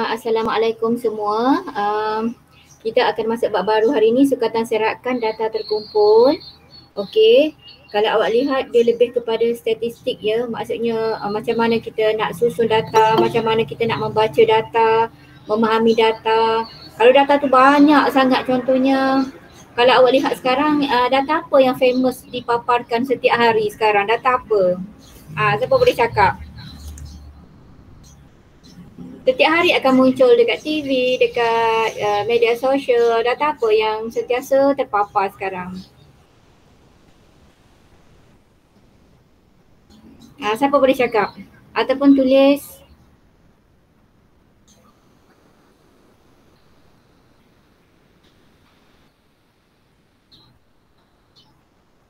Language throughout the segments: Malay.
Assalamualaikum semua. Kita akan masuk bab baru hari ini, sukatan serakan data terkumpul. Okey, kalau awak lihat dia lebih kepada statistik ya, maksudnya macam mana kita nak susun data, macam mana kita nak membaca data, memahami data. Kalau data tu banyak sangat, contohnya kalau awak lihat sekarang data apa yang famous dipaparkan setiap hari sekarang, data apa? Siapa boleh cakap? Setiap hari akan muncul dekat TV, dekat media sosial, data apa yang sentiasa terpapar sekarang? Siapa boleh cakap? Ataupun tulis.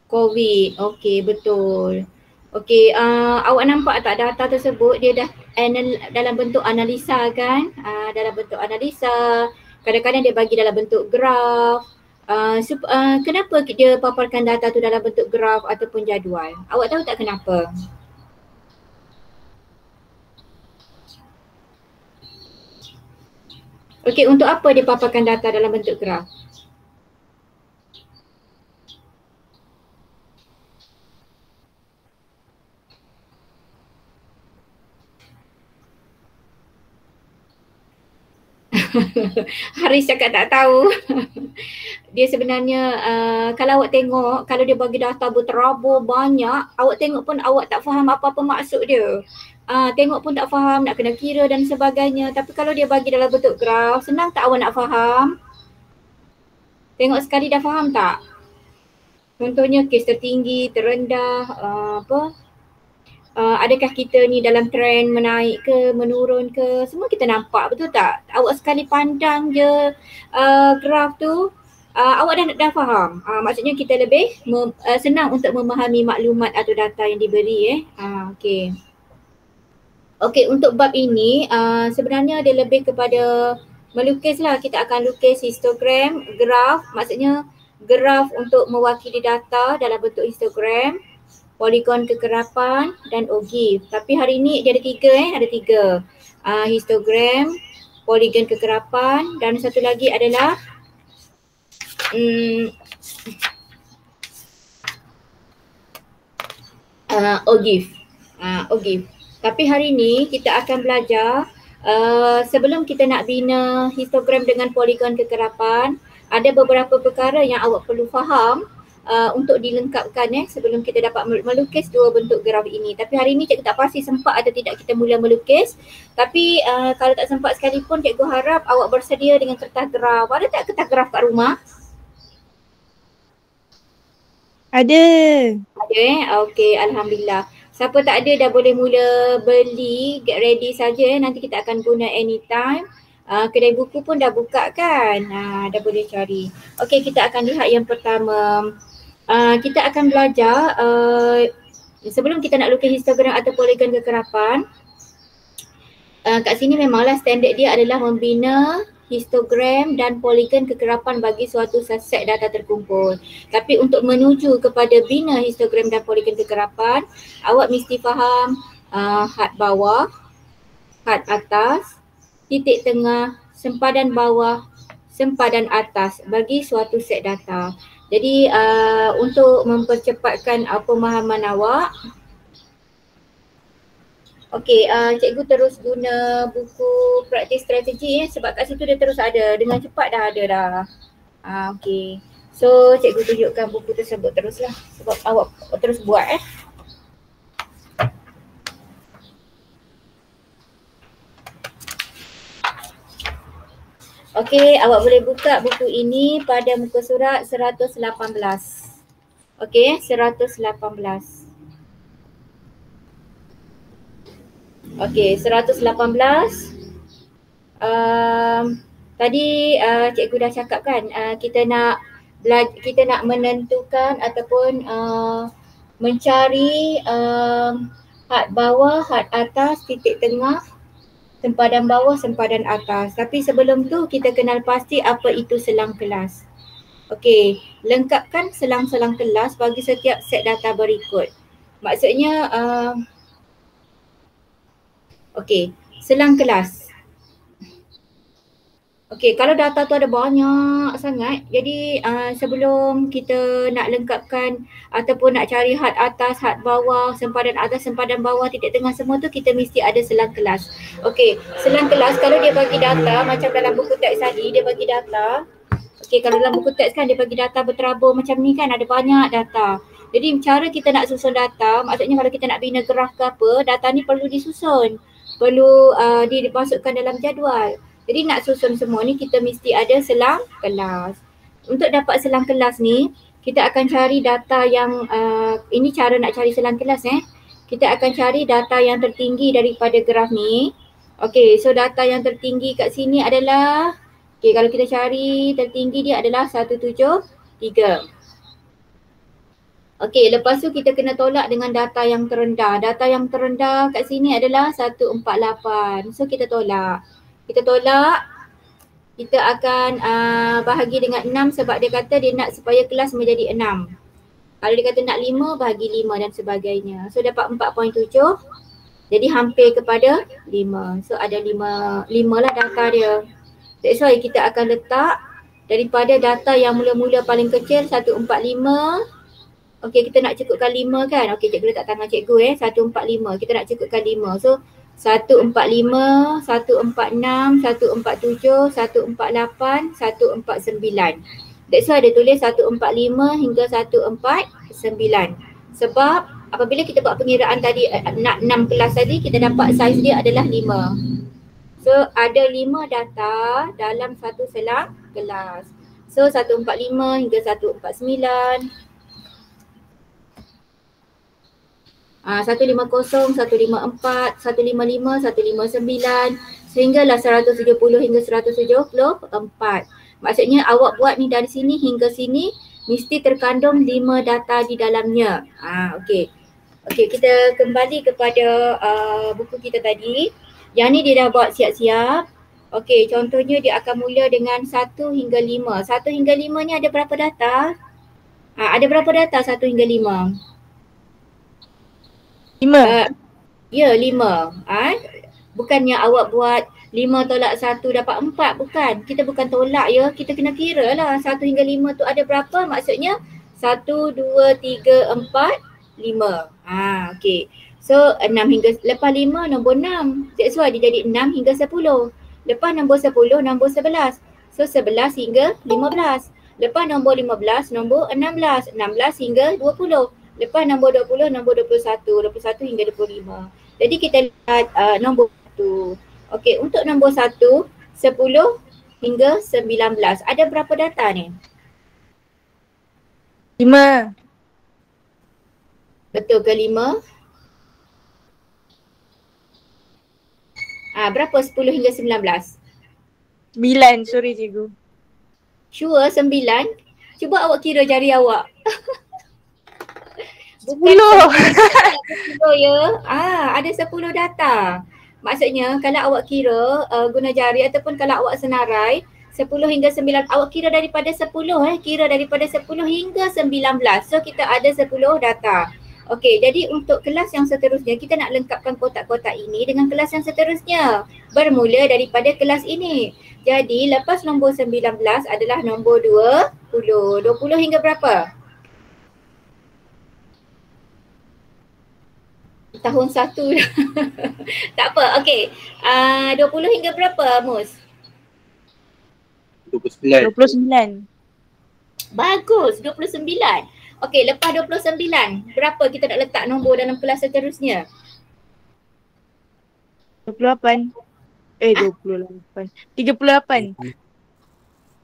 COVID, okey betul. Okey, awak nampak tak data tersebut dia dah dalam bentuk analisa kan? Dalam bentuk analisa, kadang-kadang dia bagi dalam bentuk graf. Kenapa dia paparkan data tu dalam bentuk graf ataupun jadual? Awak tahu tak kenapa? Okey, untuk apa dia paparkan data dalam bentuk graf? Haris cakap tak tahu. Dia sebenarnya kalau awak tengok, kalau dia bagi data berterabur banyak, awak tengok pun awak tak faham apa-apa maksud dia. Tengok pun tak faham, nak kena kira dan sebagainya. Tapi kalau dia bagi dalam bentuk graf, senang tak awak nak faham? Tengok sekali dah faham tak? Contohnya kes tertinggi, terendah, adakah kita ni dalam trend menaik ke, menurun ke, semua kita nampak, betul tak? Awak sekali pandang je graf tu, awak dah faham. Maksudnya kita lebih senang untuk memahami maklumat atau data yang diberi. Okey. Okey, untuk bab ini sebenarnya dia lebih kepada melukis lah. Kita akan lukis histogram, graf, maksudnya graf untuk mewakili data dalam bentuk histogram, poligon kekerapan dan ogive. Tapi hari ni dia ada tiga. Histogram, poligon kekerapan dan satu lagi adalah ogive. Ogive. Tapi hari ni kita akan belajar sebelum kita nak bina histogram dengan poligon kekerapan, ada beberapa perkara yang awak perlu faham untuk dilengkapkan sebelum kita dapat melukis dua bentuk graf ini. Tapi hari ini cikgu tak pasti sempat atau tidak kita mula melukis. Tapi kalau tak sempat sekalipun, cikgu harap awak bersedia dengan kertas graf. Ada tak kertas graf kat rumah? Ada. Ada Okey, Alhamdulillah. Siapa tak ada dah boleh mula beli, get ready saja. Nanti kita akan guna anytime. Kedai buku pun dah buka kan? Dah boleh cari. Okey, kita akan lihat yang pertama. Kita akan belajar sebelum kita nak lukis histogram atau poligon kekerapan. Kat sini memanglah standard dia adalah membina histogram dan poligon kekerapan bagi suatu set data terkumpul. Tapi untuk menuju kepada bina histogram dan poligon kekerapan, awak mesti faham had bawah, had atas, titik tengah, sempadan bawah, sempadan atas bagi suatu set data. Jadi untuk mempercepatkan pemahaman awak, okey, cikgu terus guna buku praktis strategi sebab kat situ dia terus ada, dengan cepat dah ada dah. Okey, so cikgu tunjukkan buku tersebut teruslah sebab awak terus buat Okey, awak boleh buka buku ini pada muka surat 118. Okey, 118. Okey, 118. Tadi cikgu dah cakap kan, kita nak menentukan ataupun mencari had bawah, had atas, titik tengah, sempadan bawah, sempadan atas. Tapi sebelum tu kita kenal pasti apa itu selang kelas. Okey, lengkapkan selang-selang kelas bagi setiap set data berikut. Maksudnya okey, selang kelas. Okey, kalau data tu ada banyak sangat, jadi sebelum kita nak lengkapkan ataupun nak cari had atas, had bawah, sempadan atas, sempadan bawah, titik tengah semua tu kita mesti ada selang kelas. Okey, selang kelas kalau dia bagi data macam dalam buku teks tadi, dia bagi data. Okey, kalau dalam buku teks kan dia bagi data berterabur macam ni kan, ada banyak data. Jadi cara kita nak susun data, maksudnya kalau kita nak bina graf ke apa, data ni perlu disusun. Perlu dimasukkan dalam jadual. Jadi nak susun semua ni kita mesti ada selang kelas. Untuk dapat selang kelas ni, kita akan cari data yang, ini cara nak cari selang kelas Kita akan cari data yang tertinggi daripada graf ni. Okey, so data yang tertinggi kat sini adalah, okey kalau kita cari tertinggi dia adalah 173. Okey, lepas tu kita kena tolak dengan data yang terendah. Data yang terendah kat sini adalah 148. So kita tolak. Kita tolak, kita akan bahagi dengan 6 sebab dia kata dia nak supaya kelas menjadi 6. Kalau dia kata nak 5, bahagi 5 dan sebagainya. So dapat 4.7. Jadi hampir kepada 5. So ada 5 lah data dia. That's why kita akan letak daripada data yang mula-mula paling kecil 145. Okey, kita nak cukupkan 5 kan. Okey, cikgu letak tangan cikgu 145. Kita nak cukupkan 5. So 145, 146, 147, 148, 149. That's why dia tulis 145 hingga 149. Sebab apabila kita buat pengiraan tadi nak 6 kelas tadi, kita dapat saiz dia adalah 5. So ada 5 data dalam satu selang kelas. So 145 hingga 149. 150, 154, 155, 159 sehinggalah 170 hingga 174. Maksudnya awak buat ni dari sini hingga sini mesti terkandung 5 data di dalamnya. Okey. Okey, kita kembali kepada buku kita tadi. Yang ni dia dah buat siap-siap. Okey, contohnya dia akan mula dengan 1 hingga 5. 1 hingga 5 ni ada berapa data? Ada berapa data 1 hingga 5? 5. Ya, 5. Bukannya awak buat 5 tolak 1 dapat 4, bukan. Kita bukan tolak ya, kita kena kira lah 1 hingga 5 tu ada berapa, maksudnya 1, 2, 3, 4, 5. Okey. So 6 hingga, lepas 5 nombor 6. That's why dia jadi 6 hingga 10. Lepas nombor 10 nombor 11. So 11 hingga 15. Lepas nombor 15 nombor 16. 16 hingga 20. Lepas nombor 20, nombor 21, 21 hingga 25. Jadi kita lihat nombor 1. Okey, untuk nombor 1, 10 hingga 19. Ada berapa data ni? 5. Betul ke 5? Berapa 10 hingga 19? 9, sorry cikgu. Sure 9? Cuba awak kira jari awak. 10. Ya. Ada 10 data. Maksudnya kalau awak kira guna jari ataupun kalau awak senarai 10 hingga 9, awak kira daripada 10 kira daripada 10 hingga 19. So kita ada 10 data. Okey, jadi untuk kelas yang seterusnya kita nak lengkapkan kotak-kotak ini dengan kelas yang seterusnya. Bermula daripada kelas ini. Jadi lepas nombor 19 adalah nombor 20. 20 hingga berapa? Tahun 1 tak apa, okey. 20 hingga berapa Mus? 29. 29. Bagus, 29. Okey, lepas 29, berapa kita nak letak nombor dalam kelas seterusnya? 28. 28. 38.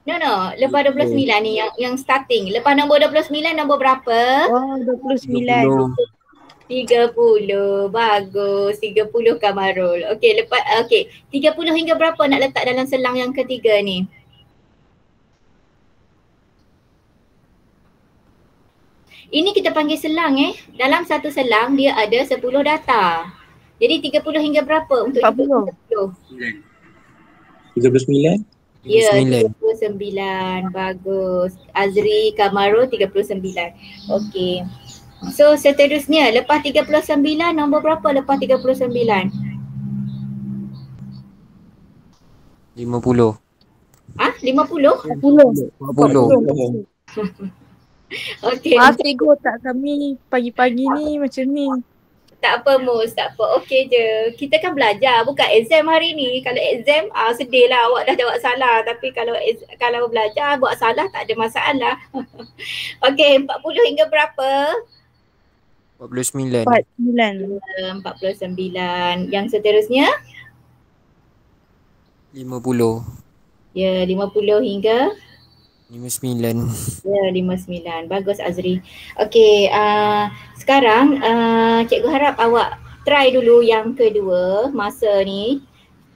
No, lepas 29 ni yang starting. Lepas nombor 29 nombor berapa? Oh, 29. 30. Bagus. 30 Kamarul. Okey, lepas 30 hingga berapa nak letak dalam selang yang ketiga ni? Ini kita panggil selang Dalam satu selang dia ada 10 data. Jadi 30 hingga berapa untuk 40. 39. Ya, 39. Bagus. Azri, Kamarul 39. Okey. So seterusnya lepas 39 nombor berapa lepas 39? 50. 50? 40. 40. 40. Okey. Maaf cikgu, tak kami pagi-pagi ni macam ni. Tak apa Mus, tak apa. Okey je. Kita kan belajar, bukan exam hari ni. Kalau exam, sedih lah awak dah jawab salah. Tapi kalau belajar, buat salah tak ada masalah. Okey, 40 hingga berapa? 49. 49. 49. Yang seterusnya? 50. Ya, 50 hingga? 59. Ya, 59. Bagus Azri. Okey, sekarang cikgu harap awak try dulu yang kedua masa ni.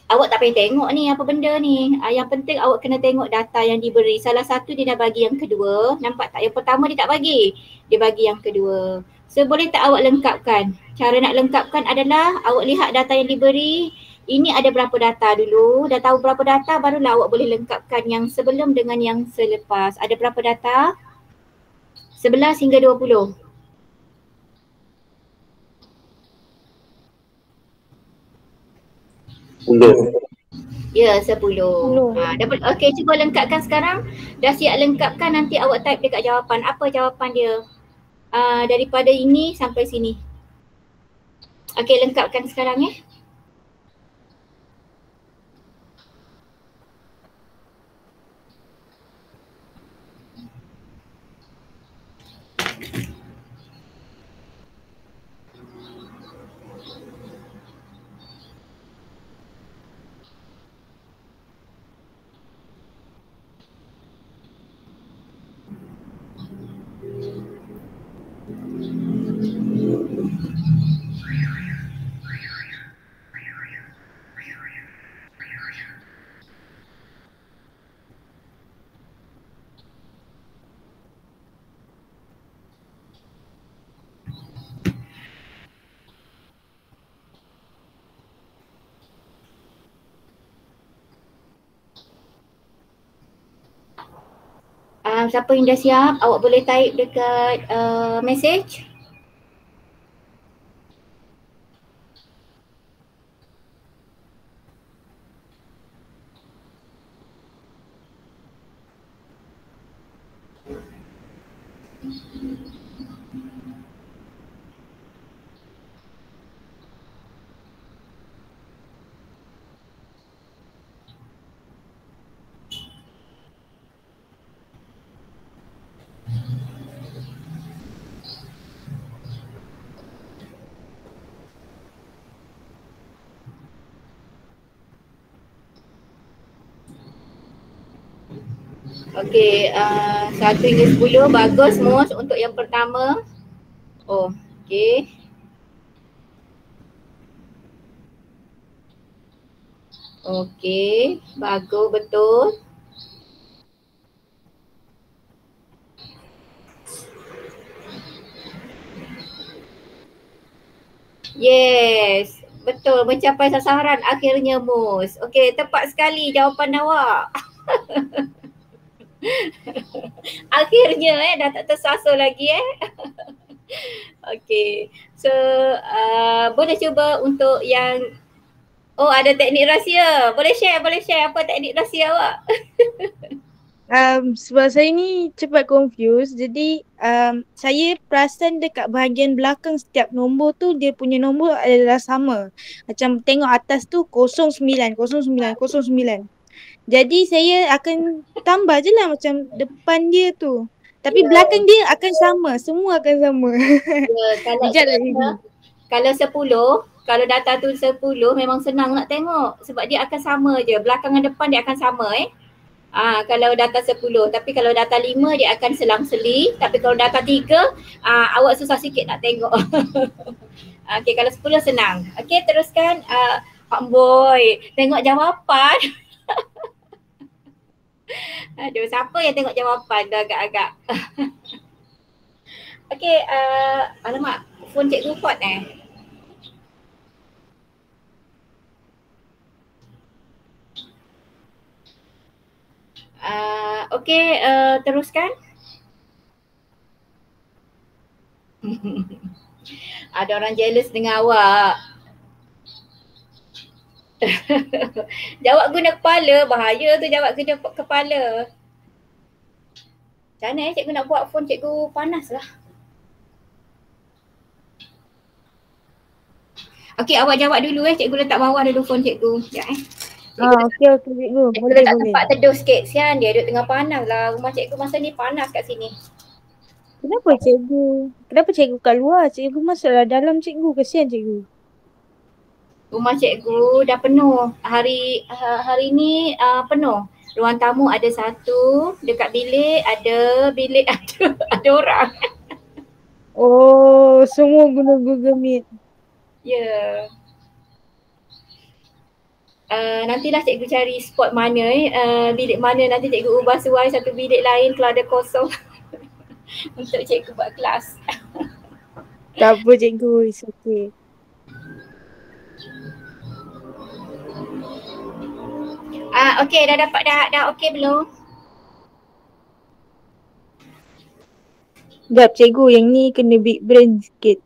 Awak tak payah tengok ni apa benda ni. Yang penting awak kena tengok data yang diberi. Salah satu dia dah bagi yang kedua. Nampak tak? Yang pertama dia tak bagi. Dia bagi yang kedua. So boleh tak awak lengkapkan? Cara nak lengkapkan adalah awak lihat data yang diberi. Ini ada berapa data dulu. Dah tahu berapa data barulah awak boleh lengkapkan yang sebelum dengan yang selepas. Ada berapa data? 11 hingga 20. Ya, 10. 10. Dapat. Okey, cuba lengkapkan sekarang. Dah siap lengkapkan, nanti awak type dekat jawapan. Apa jawapan dia? Daripada ini sampai sini. Okey, lengkapkan sekarang ya. Siapa yang dah siap, awak boleh type dekat message. Okey, 1 hingga 10 bagus Mus untuk yang pertama. Oh, okey. Okey, bagus betul. Yes, betul mencapai sasaran akhirnya Mus. Okey, tepat sekali jawapan awak. Akhirnya dah tak tersasar lagi Okey. So boleh cuba untuk yang ada teknik rahsia. Boleh share apa teknik rahsia awak? Sebab saya ni cepat confuse, jadi saya perasan dekat bahagian belakang setiap nombor tu dia punya nombor adalah sama. Macam tengok atas tu 09, 09, 09. Jadi saya akan tambah je lah macam depan dia tu. Tapi belakang dia akan sama, semua akan sama. Bijak tak cikgu? Kalau 10, kalau data tu 10 memang senang nak tengok sebab dia akan sama je. Belakang dan depan dia akan sama kalau data 10, tapi kalau data 5 dia akan selang-seli, tapi kalau data 3 awak susah sikit nak tengok. Okey, kalau 10 senang. Okey, teruskan Boy, tengok jawapan. Aduh, siapa yang tengok jawapan dah agak-agak. Okey, alamak, phone cikgu hot Okey, teruskan. Ada orang jealous dengan awak. Jawab guna kepala, bahaya tu jawab guna kepala. Macam mana cikgu nak buat phone cikgu panas lah. Okey, awak jawab dulu cikgu letak bawah dulu phone cikgu. Sekejap Okey cikgu. Cikgu Boleh letak boleh. tempat teduh sikit. Sian dia duduk tengah panas lah. Rumah cikgu masa ni panas kat sini. Kenapa cikgu? Kenapa cikgu kat luar? Cikgu masuklah dalam cikgu. Kesian cikgu. Rumah cikgu dah penuh. Hari ni penuh. Ruang tamu ada satu, dekat bilik ada ada orang. Oh, semua guna Google Meet. Ya. Nantilah cikgu cari spot mana bilik mana nanti cikgu ubah suai satu bilik lain kalau ada kosong untuk cikgu buat kelas. Tak apa cikgu, it's okay. Okey, dah dapat dah okey belum? Sekejap cikgu, yang ni kena big brain sikit.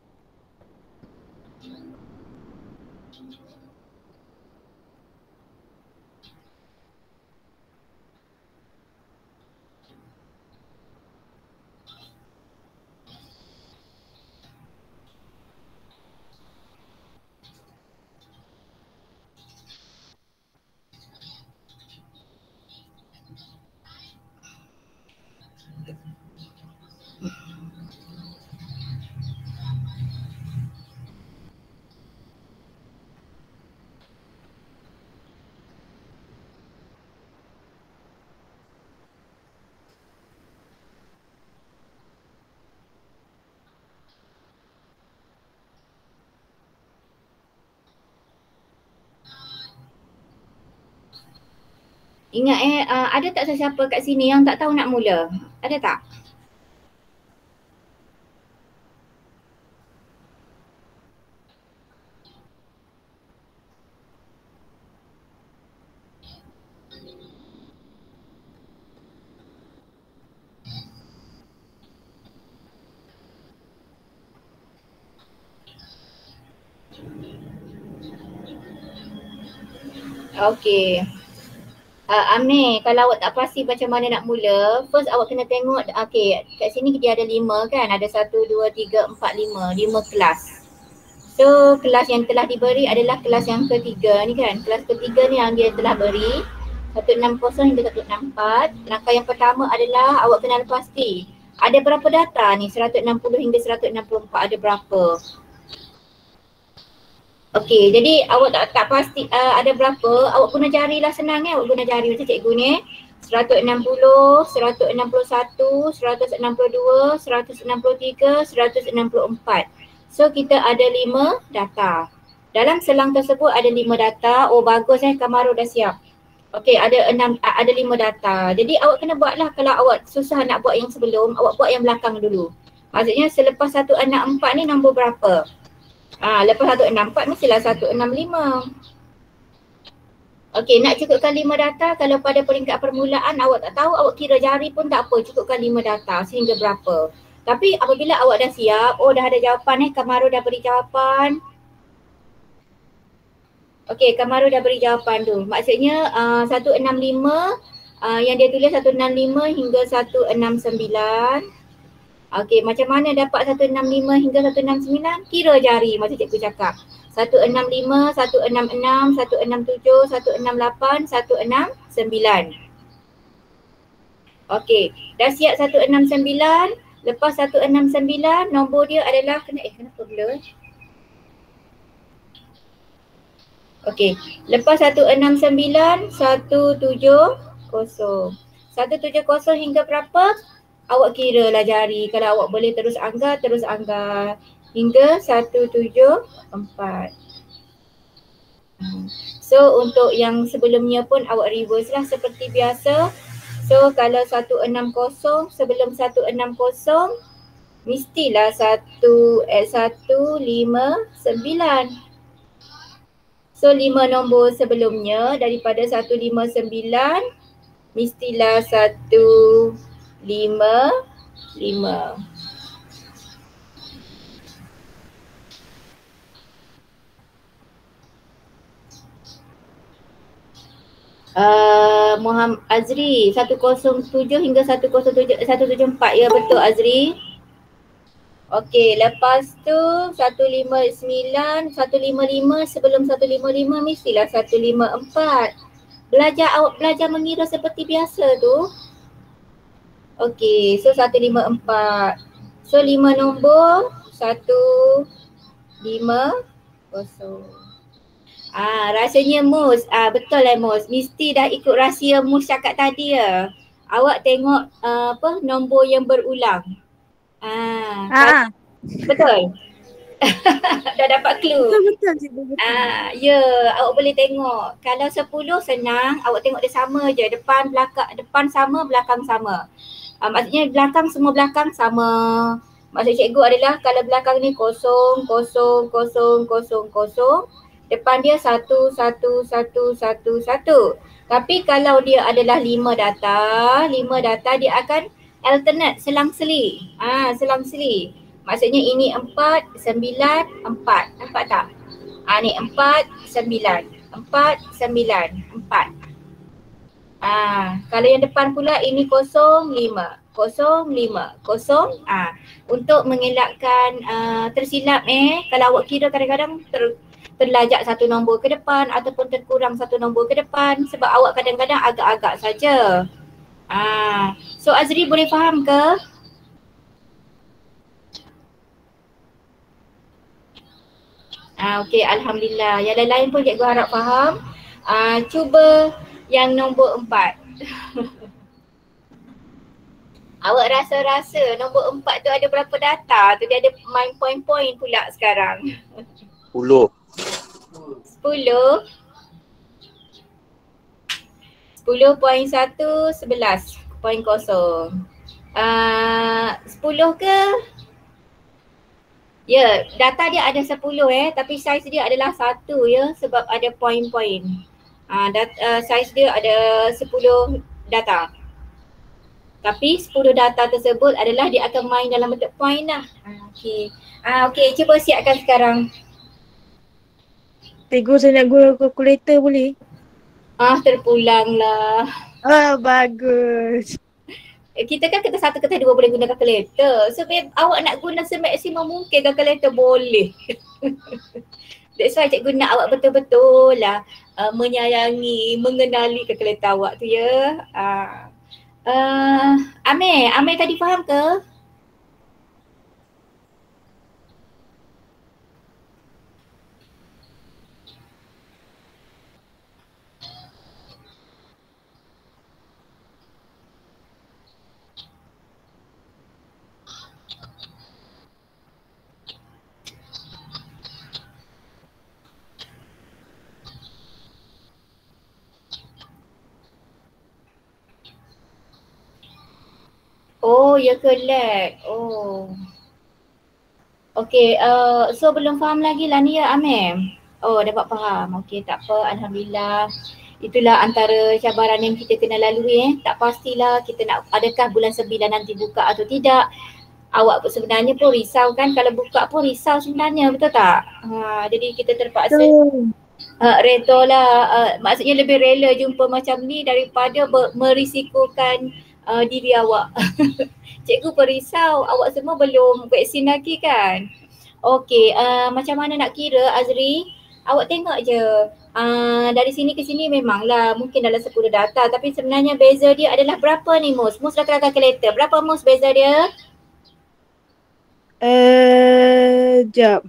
Ingat ada tak sesiapa kat sini yang tak tahu nak mula? Ada tak? Okey. Amir, kalau awak tak pasti macam mana nak mula, first awak kena tengok, okey, kat sini dia ada 5 kan, ada 1, 2, 3, 4, 5 kelas. So kelas yang telah diberi adalah kelas yang ketiga ni kan, kelas ketiga ni yang dia telah beri 160 hingga 164. Langkah yang pertama adalah awak kena pasti ada berapa data ni, 160 hingga 164 ada berapa. Okey, jadi awak tak pasti ada berapa, awak guna jari lah, senang awak guna jari macam cikgu ni. 160, 161, 162, 163, 164. So kita ada 5 data. Dalam selang tersebut ada 5 data. Oh bagus Kamaru dah siap. Okey, ada 5 data. Jadi awak kena buatlah, kalau awak susah nak buat yang sebelum, awak buat yang belakang dulu. Maksudnya selepas 164 ni nombor berapa? Lepas 164 mestilah 165. Okey, nak cukupkan 5 data, kalau pada peringkat permulaan awak tak tahu, awak kira jari pun tak apa, cukupkan 5 data sehingga berapa. Tapi apabila awak dah siap, dah ada jawapan Kamaru dah beri jawapan. Okey, Kamaru dah beri jawapan tu. Maksudnya 165 yang dia tulis 165 hingga 169. Okey, macam mana dapat 165 hingga 169? Kira jari macam cikgu cakap. 165, 166, 167, 168, 169. Okey, dah siap 169. Lepas 169, nombor dia adalah, kenapa blur? Okey, lepas 169, 170. 170 hingga berapa? Awak kira lah jari, kalau awak boleh terus anggar hingga 174. So untuk yang sebelumnya pun awak reverse lah seperti biasa. So kalau 160, sebelum 160 mestilah 159. So 5 nombor sebelumnya daripada 159 mestilah 155. Muhammad Azri 107 hingga 174 ya betul Azri. Okey, lepas tu 159, 155 sebelum 155 mestilah 154. Awak belajar mengira seperti biasa tu. Okey, so 154. So 5 nombor 150. Rasanya Mus, betul lah Mus. Mesti dah ikut rahsia Mus cakap tadi ya. Awak tengok nombor yang berulang. Ah, Betul. Dah dapat clue. betul cikgu betul. Ya, awak boleh tengok. Kalau 10 senang, awak tengok dia sama je. Depan sama, belakang sama. Maksudnya semua belakang sama. Maksud cikgu adalah kalau belakang ni kosong, kosong, kosong, kosong, kosong. Depan dia satu, satu, satu, satu, satu. Tapi kalau dia adalah 5 data dia akan alternate, selang-seli. Selang-seli. Maksudnya ini 4, 9, 4. Nampak tak? Ni 4, 9. 4, 9, 4. Kalau yang depan pula ini 0, 5. 0, 5. 0. Untuk mengelakkan tersilap kalau awak kira kadang-kadang terlajak satu nombor ke depan ataupun terkurang satu nombor ke depan sebab awak kadang-kadang agak-agak saja. So Azri boleh faham ke? Okey, Alhamdulillah. Yang lain-lain pun cikgu harap faham. Cuba yang nombor 4. Awak rasa-rasa nombor 4 tu ada berapa data tu? Dia ada main point-point pula sekarang. 10. 10. 10.1, 11.0. 10 ke? Ya, data dia ada 10 tapi saiz dia adalah 1 ya sebab ada point-point. Saiz dia ada 10 data. Tapi 10 data tersebut adalah dia akan main dalam bentuk point lah. Okey, cuba siapkan sekarang. Cikgu saya nak guna kalkulator boleh? Terpulang lah. Bagus. Kita kan kata 1 kata 2 boleh guna kalkulator. So awak nak guna semaksimum mungkin kalkulator boleh. That's why cikgu nak awak betul-betul lah menyayangi, mengenali kalkulator awak tu ya. Amir tadi faham ke? Oh, ya ke lag? Oh. Okey, so belum faham lagi lah ni ya Amir? Oh, dapat faham. Okey, tak apa. Alhamdulillah. Itulah antara cabaran yang kita kena lalui Tak pastilah kita nak adakah bulan 9 nanti buka atau tidak. Awak pun sebenarnya pun risau kan, kalau buka pun risau sebenarnya, betul tak? Jadi kita terpaksa redha lah, maksudnya lebih rela jumpa macam ni daripada merisikokan diri awak. Cikgu pun risau, awak semua belum vaksin lagi kan? Okey, macam mana nak kira Azri? Awak tengok je, dari sini ke sini memanglah mungkin dalam 10 data tapi sebenarnya beza dia adalah berapa ni Mus? Mus dah kena kalkulator, berapa Mus beza dia? Jap.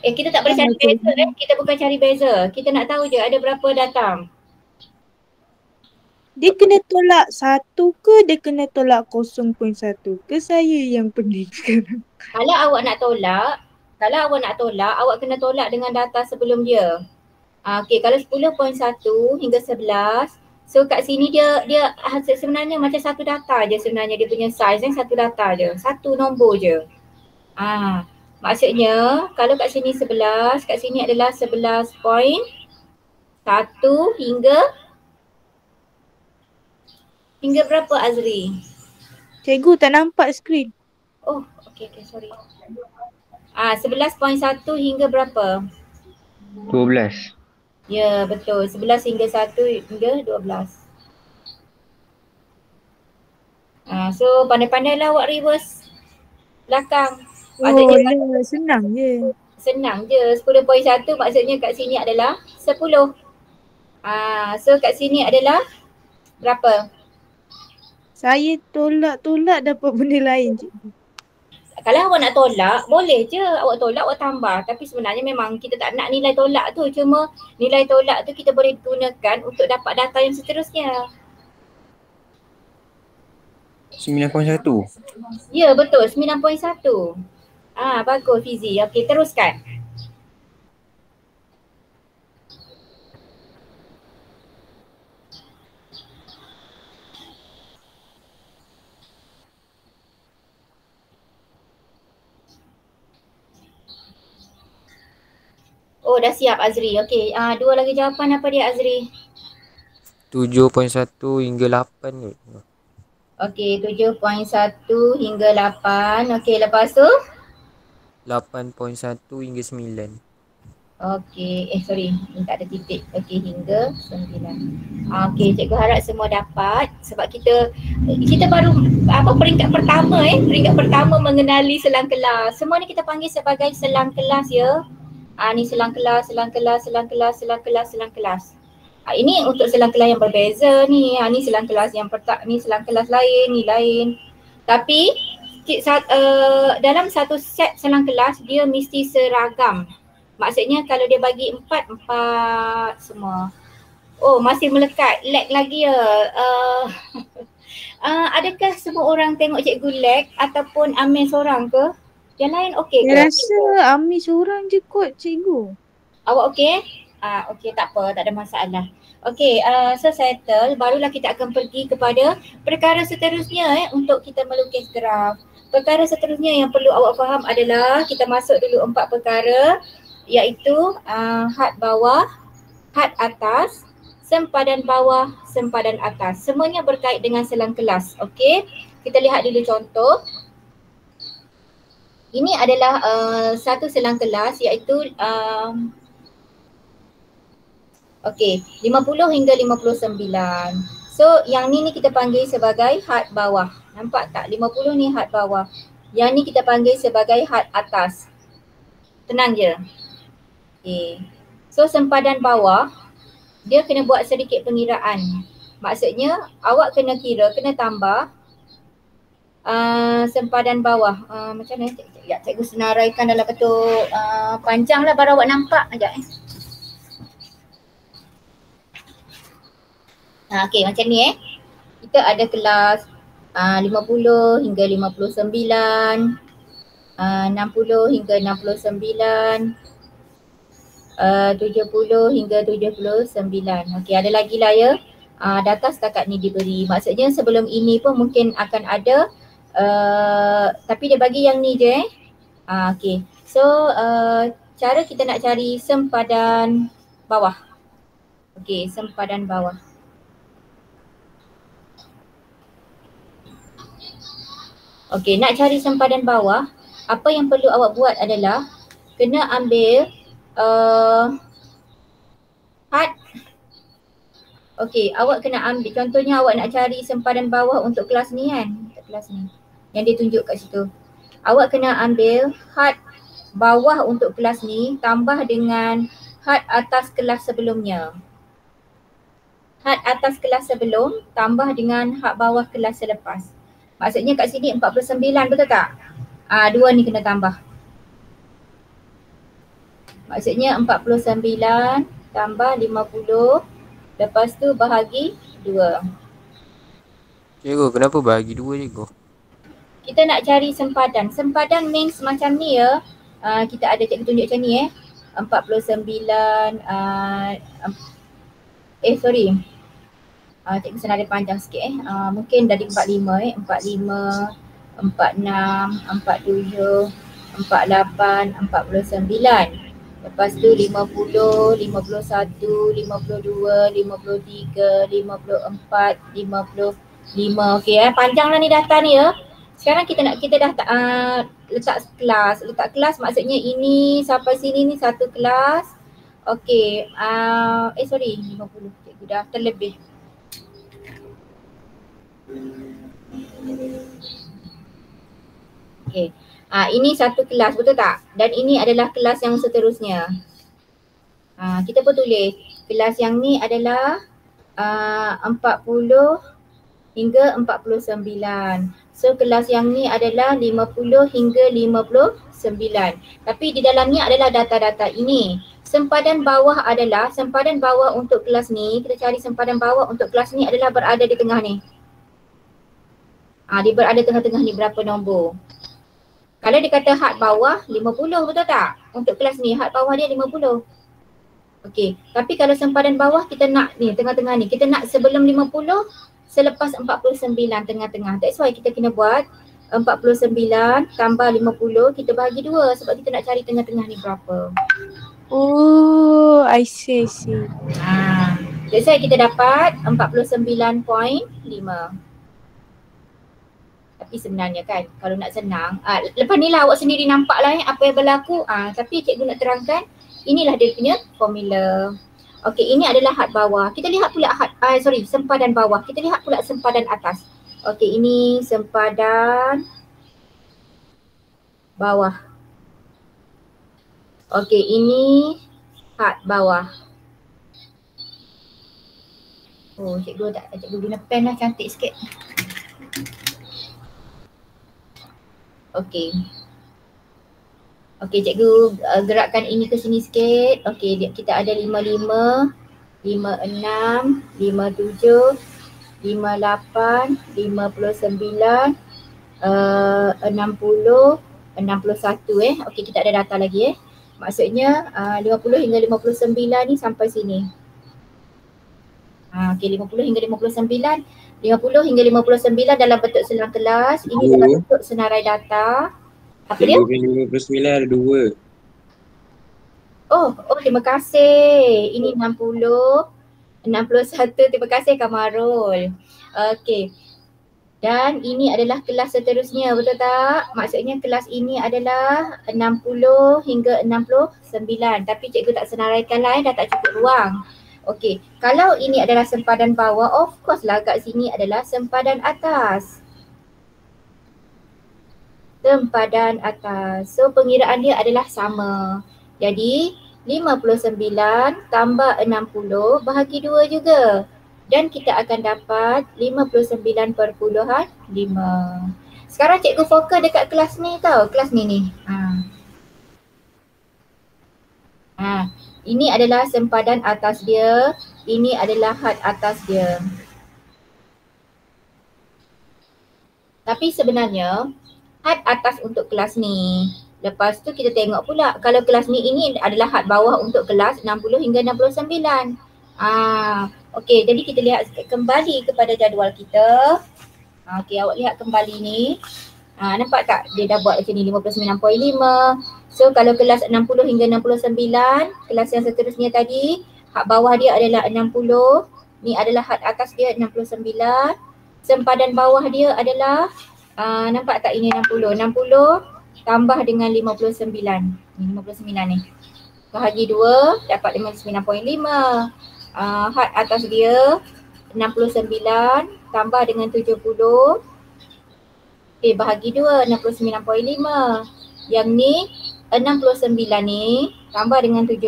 Kita tak boleh cari beza kita bukan cari beza. Kita nak tahu je ada berapa data. Dia kena tolak 1 ke dia kena tolak 0.1 ke? Saya yang pening sekarang. Kalau awak nak tolak, awak kena tolak dengan data sebelum dia. Okey, kalau 10.1 hingga 11, so kat sini dia sebenarnya macam satu data je sebenarnya dia punya size satu data je, satu nombor je. Maksudnya kalau kat sini 11, kat sini adalah 11.1 hingga berapa Azri? Cikgu tak nampak skrin. Oh, okey, sorry. 11.1 hingga berapa? 12. Ya, betul. 11 hingga 1 hingga 12. So pandai-pandailah awak reverse belakang. Oh, Maksudnya senang je. senang je. 10.1 maksudnya kat sini adalah 10. So kat sini adalah berapa? Saya tolak dapat benda lain cikgu. Kalau awak nak tolak, boleh je awak tolak, awak tambah. Tapi sebenarnya memang kita tak nak nilai tolak tu. Cuma nilai tolak tu kita boleh gunakan untuk dapat data yang seterusnya. 9.1. Ya, betul. 9.1. Bagus Fizi. Okey, teruskan. Oh, dah siap Azri. Okey, dua lagi jawapan apa dia Azri? 7.1 hingga 8 kot. Okey, 7.1 hingga 8. Okey, lepas tu? 8.1 hingga 9. Okey, sorry, ni tak ada titik. Okey, hingga 9. Okey, cikgu harap semua dapat sebab kita baru peringkat pertama peringkat pertama mengenali selang kelas. Semua ni kita panggil sebagai selang kelas ya. Ni selang kelas. Ini untuk selang kelas yang berbeza ni. Ni selang kelas yang ni selang kelas lain, ni lain. Tapi dalam satu set selang kelas dia mesti seragam. Maksudnya kalau dia bagi 4 semua. Oh, masih melekat. Lag lagi ya. Adakah semua orang tengok cikgu lag ataupun Amir seorang ke? Yang lain okey ke? Saya rasa Ami seorang je kot cikgu. Awak okey? Okey, tak apa, tak ada masalah. Okey, so settle. Barulah kita akan pergi kepada perkara seterusnya untuk kita melukis graf. Perkara seterusnya yang perlu awak faham adalah kita masuk dulu 4 perkara iaitu had bawah, had atas, sempadan bawah, sempadan atas. Semuanya berkait dengan selang kelas. Okey, kita lihat dulu contoh. Ini adalah satu selang kelas iaitu 50 hingga 59. So yang ni kita panggil sebagai had bawah. Nampak tak? 50 ni had bawah. Yang ni kita panggil sebagai had atas. Tenang je. Okay. So sempadan bawah, dia kena buat sedikit pengiraan. Maksudnya awak kena kira, kena tambah sempadan bawah. Macam mana? Cikgu senaraikan dalam bentuk panjang lah baru awak nampak. Sekejap Okey, macam ni kita ada kelas 50 hingga 59, 60 hingga 69, 70 hingga 79. Okey, ada lagi lah ya. Data setakat ni diberi. Maksudnya sebelum ini pun mungkin akan ada tapi dia bagi yang ni je okey. So cara kita nak cari sempadan bawah. Okey, sempadan bawah. Okey, nak cari sempadan bawah, apa yang perlu awak buat adalah kena ambil had. Okey, awak kena ambil, contohnya awak nak cari sempadan bawah untuk kelas ni kan, untuk kelas ni yang dia tunjuk kat situ. Awak kena ambil had bawah untuk kelas ni tambah dengan had atas kelas sebelumnya. Had atas kelas sebelum tambah dengan had bawah kelas selepas. Maksudnya kat sini 49, betul tak? Dua ni kena tambah. Maksudnya 49 tambah 50, lepas tu bahagi 2. Cikgu, kenapa bahagi 2 cikgu? Kita nak cari sempadan. Sempadan means macam ni ya. Kita ada cikgu tunjuk macam ni 49, cikgu senada panjang sikit mungkin dari 45 45, 46, 47, 48, 49. Lepas tu 50, 51, 52, 53, 54, 55. Okey panjang lah ni data ni ya. Sekarang kita dah letak kelas. Letak kelas maksudnya ini sampai sini ni satu kelas. Okey, sorry 50. Cikgu dah terlebih. Okey. Ini satu kelas, betul tak? Dan ini adalah kelas yang seterusnya. Kita pun tulis kelas yang ni adalah 40 hingga 49. So kelas yang ni adalah 50 hingga 59. Tapi di dalamnya adalah data-data ini. Sempadan bawah adalah, sempadan bawah untuk kelas ni, kita cari sempadan bawah untuk kelas ni adalah berada di tengah ni. Dia berada tengah-tengah ni berapa nombor. Kalau dia kata had bawah 50, betul tak? Untuk kelas ni had bawah dia 50. Okey, tapi kalau sempadan bawah kita nak ni tengah-tengah ni, kita nak sebelum 50, selepas 49 tengah-tengah. That's why kita kena buat 49 tambah 50 kita bagi 2 sebab kita nak cari tengah-tengah ni berapa. Oh, I see. That's why kita dapat 49.5. Tapi sebenarnya kan kalau nak senang, lepas ni lah awak sendiri nampak lah apa yang berlaku. Tapi cikgu nak terangkan, inilah dia punya formula. Okey, ini adalah had bawah. Kita lihat pula sempadan bawah. Kita lihat pula sempadan atas. Okey, ini sempadan bawah. Okey, ini had bawah. Oh, cikgu guna pen lah, cantik sikit. Okey. Okey, cikgu gerakkan ini ke sini sikit. Okey, kita ada 55, 56, 57, 58, 59, 60, 61 Okey, kita ada data lagi Maksudnya 50 hingga 59 ni sampai sini. Okey, 50 hingga 59. 50 hingga 59 dalam bentuk selang kelas. Ini dalam bentuk senarai data. Apa dia? 59 ada 2. Oh, terima kasih. Ini 60, 61. Terima kasih Kamarul. Okey. Dan ini adalah kelas seterusnya, betul tak? Maksudnya kelas ini adalah 60 hingga 69. Tapi cikgu tak senaraikan lah, dah tak cukup ruang. Okey, kalau ini adalah sempadan bawah, of course lah kat sini adalah sempadan atas. Sempadan atas. So pengiraan dia adalah sama. Jadi 59 tambah 60 bahagi 2 juga. Dan kita akan dapat 59.5. Sekarang cikgu fokus dekat kelas ni tau, kelas ni. Ini adalah sempadan atas dia, ini adalah had atas dia. Tapi sebenarnya had atas untuk kelas ni. Lepas tu kita tengok pula kalau kelas ni ini adalah had bawah untuk kelas 60 hingga 69. Okey, jadi kita lihat kembali kepada jadual kita. Okey, awak lihat kembali ni. Nampak tak dia dah buat macam ni 59.5. So kalau kelas 60 hingga 69, kelas yang seterusnya tadi, had bawah dia adalah 60. Ni adalah had atas dia 69. Sempadan bawah dia adalah, nampak tak ini 60. 60 tambah dengan 59. Ni 59 ni. Bahagi 2 dapat 59.5. Had atas dia 69 tambah dengan 70. Bahagi 2 69.5. Yang ni 69 ni tambah dengan 70.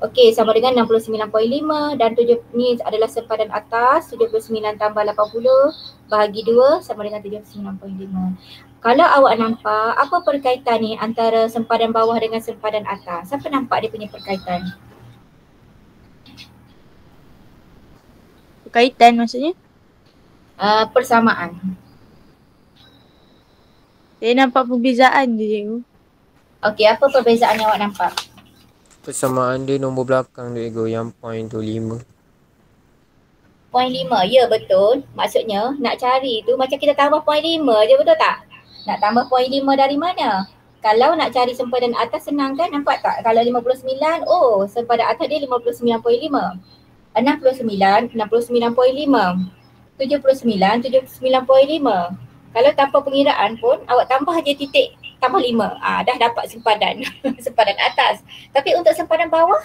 Okey, sama dengan 69.5 dan 7 ni adalah sempadan atas 79 tambah 80 bahagi 2 sama dengan 79.5. Kalau awak nampak apa perkaitan ni antara sempadan bawah dengan sempadan atas? Siapa nampak dia punya perkaitan? Perkaitan maksudnya? Persamaan. Saya nampak perbezaan je cikgu. Okey, apa perbezaan yang awak nampak? Persamaan dia nombor belakang dia go yang point tu 5. Point 5, ya betul. Maksudnya nak cari tu macam kita tambah point 5 je, betul tak? Nak tambah point 5 dari mana? Kalau nak cari sempadan atas senang kan, nampak tak? Kalau 59, sempadan atas dia 59.5. 69, 69.5. 79.5. Kalau tanpa pengiraan pun awak tambah je titik tambah 5. Dah dapat sempadan. Sempadan atas. Tapi untuk sempadan bawah,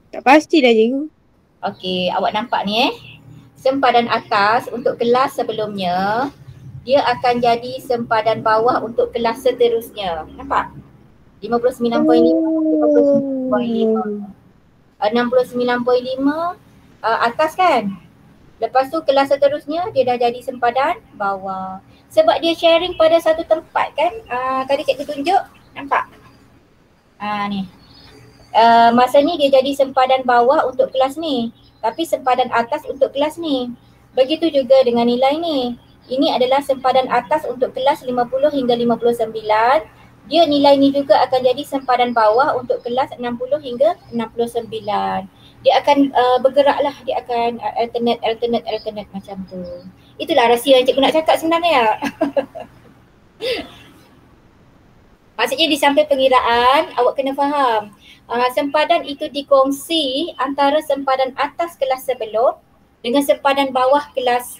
Tak pasti dah cikgu. okey, awak nampak ni sempadan atas untuk kelas sebelumnya, dia akan jadi sempadan bawah untuk kelas seterusnya. Nampak? 59.5, 59.5. 69.5 atas kan? Lepas tu kelas seterusnya dia dah jadi sempadan bawah. Sebab dia sharing pada satu tempat kan? Tadi cikgu tunjuk, nampak? Ni. Masa ni dia jadi sempadan bawah untuk kelas ni. Tapi sempadan atas untuk kelas ni. Begitu juga dengan nilai ni. Ini adalah sempadan atas untuk kelas 50 hingga 59. Dia nilai ni juga akan jadi sempadan bawah untuk kelas 60 hingga 69. Dia akan bergerak lah, dia akan alternate macam tu. Itulah rahsia yang cikgu nak cakap sebenarnya. Maksudnya di samping pengiraan, awak kena faham sempadan itu dikongsi antara sempadan atas kelas sebelum dengan sempadan bawah kelas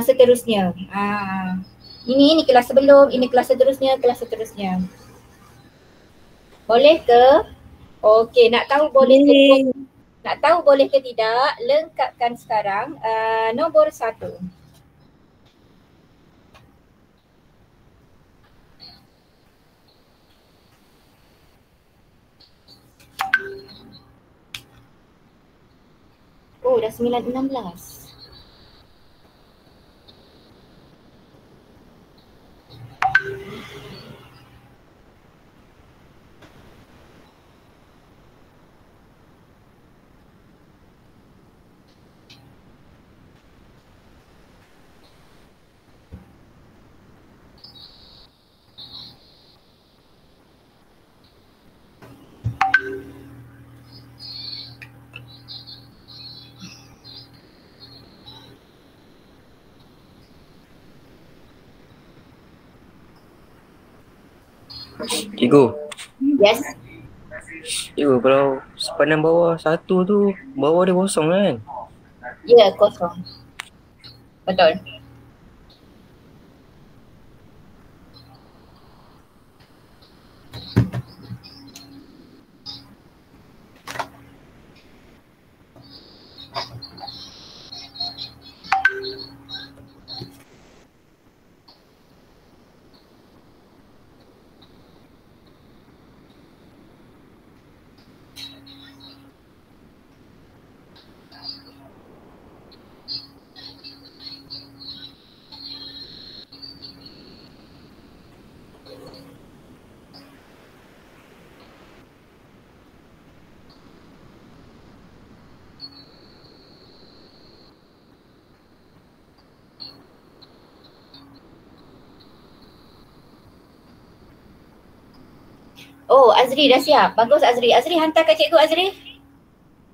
seterusnya. Ini kelas sebelum, ini kelas seterusnya, kelas seterusnya. Boleh ke? Okey, nak tahu boleh ke? Nak tahu boleh ke tidak? Lengkapkan sekarang nombor 1. Oh, dah 9.16. Cikgu. Yes. Cikgu, kalau sempadan bawah 1 tu, bawah dia kosong kan? Ya, kosong. Betul. Oh, Azri dah siap. Bagus Azri. Azri hantar kat cikgu Azri.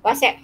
WhatsApp.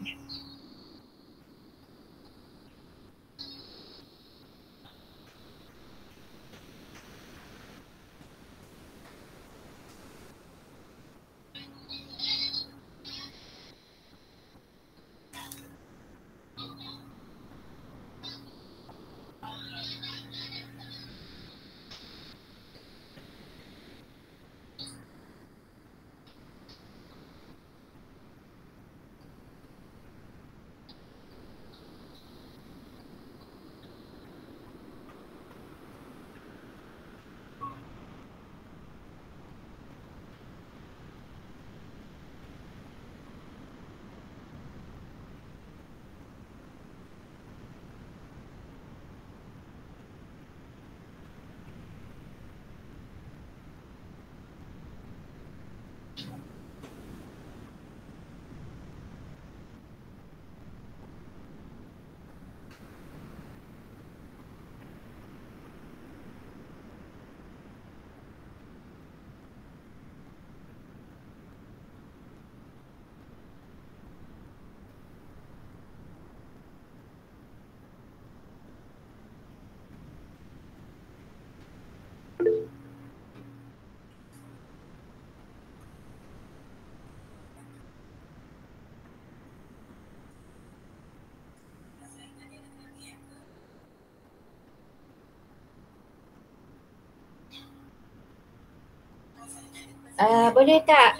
Boleh tak?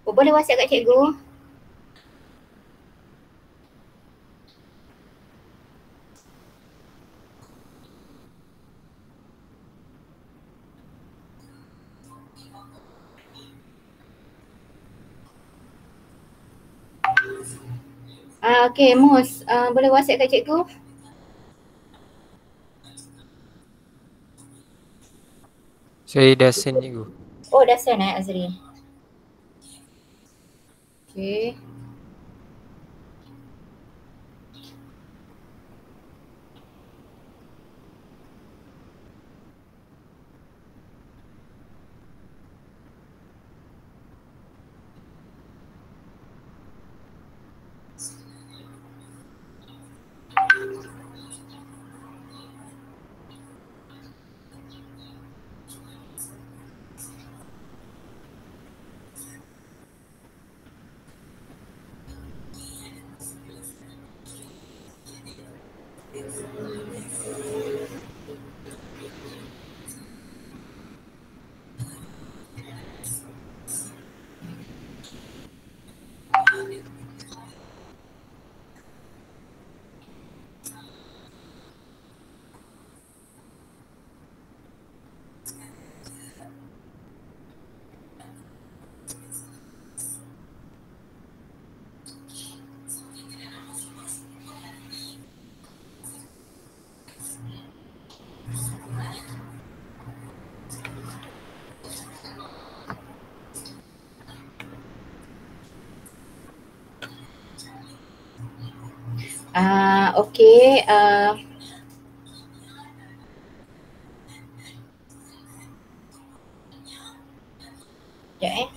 Boleh WhatsApp kat cikgu? Okey, Mus, boleh WhatsApp kat cikgu? Saya dah send cikgu. Oh, dah send Azri. Okey. Okey. Sekejap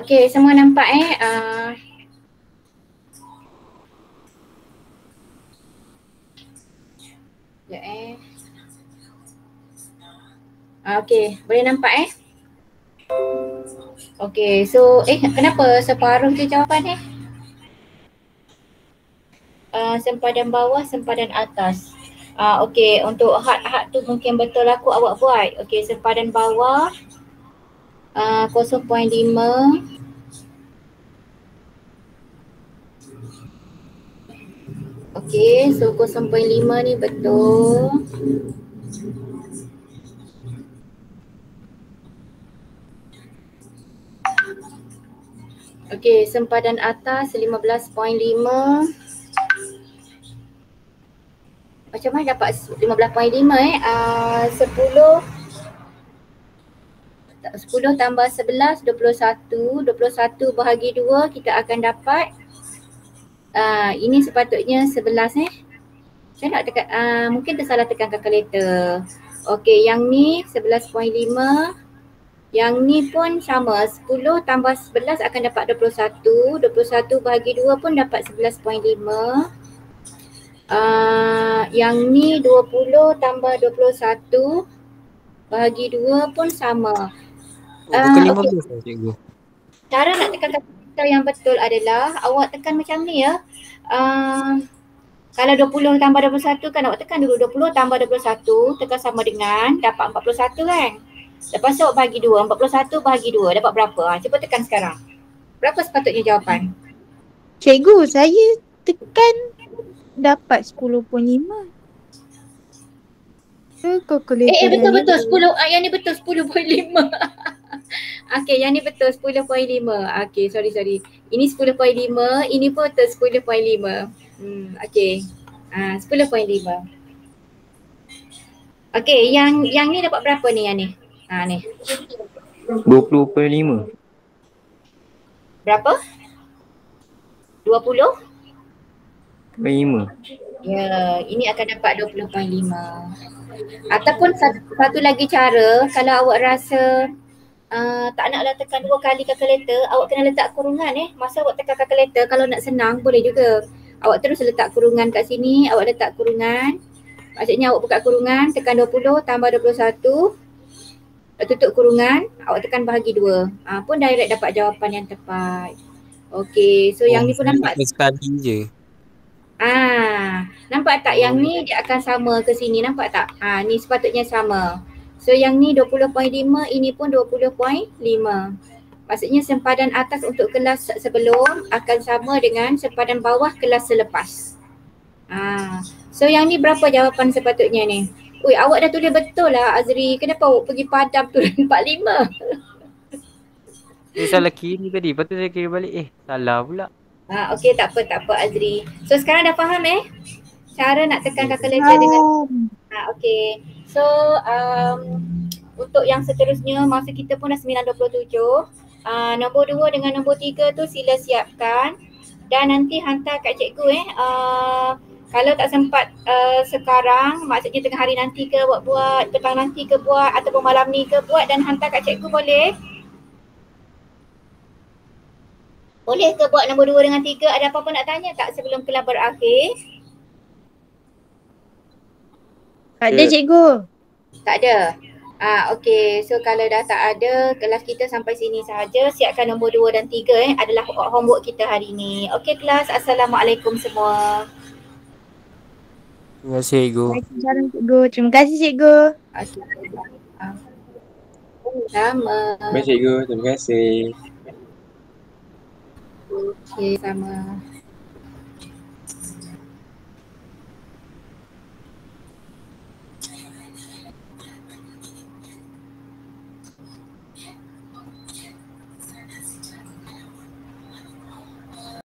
okey, semua nampak sekejap okey, boleh nampak Okey, so kenapa separuh je jawapan sempadan bawah, sempadan atas. Okey, untuk had tu mungkin betul awak buat. Okey, sempadan bawah 0.5. Okey, so 0.5 ni betul. Okey, sempadan atas 15.5. Macam mana dapat 15.5 10 tambah 11, 21. 21 bahagi 2 kita akan dapat ini sepatutnya 11 Saya nak tekan, mungkin tersalah tekan kalkulator. Okey, yang ni 11.5. Yang ni pun sama, 10 tambah 11 akan dapat 21. 21 bahagi 2 pun dapat 11.5. Yang ni 20 tambah 21 bahagi 2 pun sama. Bukan Okey. 15 lah cikgu. Cara nak tekan kalkulator yang betul adalah awak tekan macam ni ya. Kalau 20 tambah 21 kan awak tekan dulu 20 tambah 21 tekan sama dengan dapat 41 kan. Lepas tu awak bahagi 2, 41 bahagi 2 dapat berapa? Cuba tekan sekarang. Berapa sepatutnya jawapan? Cikgu, saya tekan dapat 10.5. Kalkulator Betul 10. Yang ni betul 10.5. Okey, yang ni betul 10.5. Okey, sorry. Ini 10.5, ini pun betul 10.5. Okey. 10.5. Okey, yang ni dapat berapa ni yang ni? Ni. 20.5. Berapa? 20? 5. Ya, ini akan dapat 20.5. Ataupun satu lagi cara, kalau awak rasa tak naklah tekan 2 kali kalkulator, awak kena letak kurungan masa awak tekan kalkulator. Kalau nak senang boleh juga. Awak terus letak kurungan kat sini, awak letak kurungan. Maksudnya awak buka kurungan, tekan 20 tambah 21, tutup kurungan, awak tekan bahagi 2. Pun direct dapat jawapan yang tepat. Okey, so yang ni pun nampak. Sekali je. Nampak tak yang ni dia akan sama ke sini, nampak tak? Ni sepatutnya sama. So yang ni 20.5, ini pun 20.5. Maksudnya sempadan atas untuk kelas sebelum akan sama dengan sempadan bawah kelas selepas. So yang ni berapa jawapan sepatutnya ni? Ui, awak dah tulis betul lah Azri. Kenapa awak pergi padam tulis 45? Saya salah kiri tadi. Lepas tu saya kira balik. Salah pula. Okey, tak apa Azri. So sekarang dah faham cara nak tekan kalkulator dengan okey. So untuk yang seterusnya masa kita pun dah 9.27. Nombor 2 dengan nombor 3 tu sila siapkan dan nanti hantar kat cikgu kalau tak sempat sekarang, maksudnya tengah hari nanti ke buat, petang nanti ke buat ataupun malam ni ke buat dan hantar kat cikgu boleh? Boleh ke buat nombor 2 dengan 3? Ada apa-apa nak tanya tak sebelum kelas berakhir? Tak ada cikgu. Tak ada? Okey, so kalau dah tak ada, kelas kita sampai sini sahaja. Siapkan nombor 2 dan 3 adalah homework kita hari ni. Okey kelas, Assalamualaikum semua. Terima kasih cikgu. Waalaikumsalam cikgu. Terima kasih cikgu. Okey. Sama. Baik cikgu, terima kasih. Okey, sama.